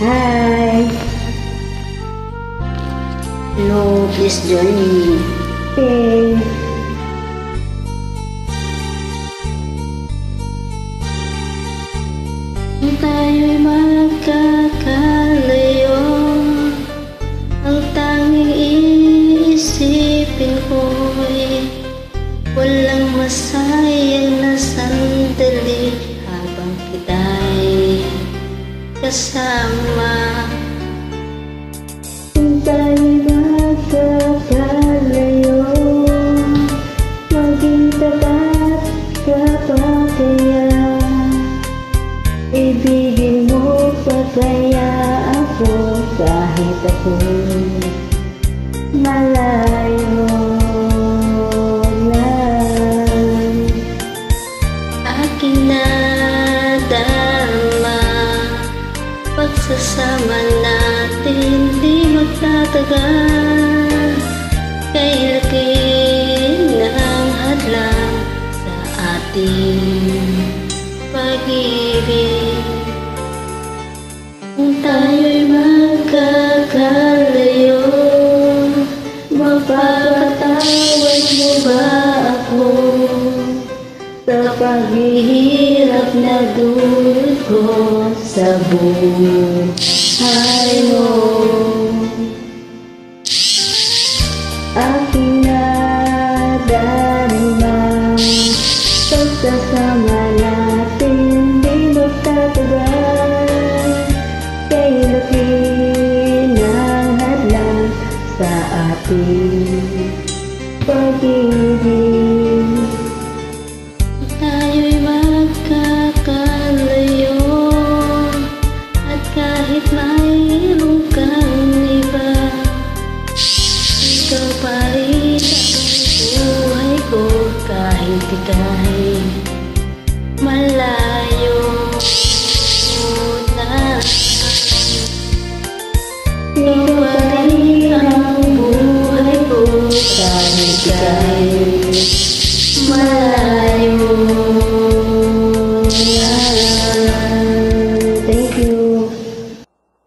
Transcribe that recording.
Hi. Hello, please join me. Okay. Kung tayo'y magkakalayo, ang tanging iisipin ko'y walang masayang na sandali habang kita'y kasama. Kung tayo'y magkakalayo, maging tapat ka pa kaya? Ibigin mo pa kaya ako kahit ako'y malayo na? Aking nadama, pagsasama natin di magtatagal. Kay laki ng hadlang sa ating pag-ibig. Kung tayo'y magkakalayo, mapapatawad mo ba ako sa paghihirap na dulot ko sa buhay mo? Aking nadarama, pagsasama natin di magtatagal. Kay laki ng hadlang sa ating pag-ibig. Tayo'y magkakalayo, at kahit mayroon kang iba, ikaw pa rin ang buhay ko kahit ika'y malayo na. Ikaw pa rin ang buhay ko kahit ika'y malayo.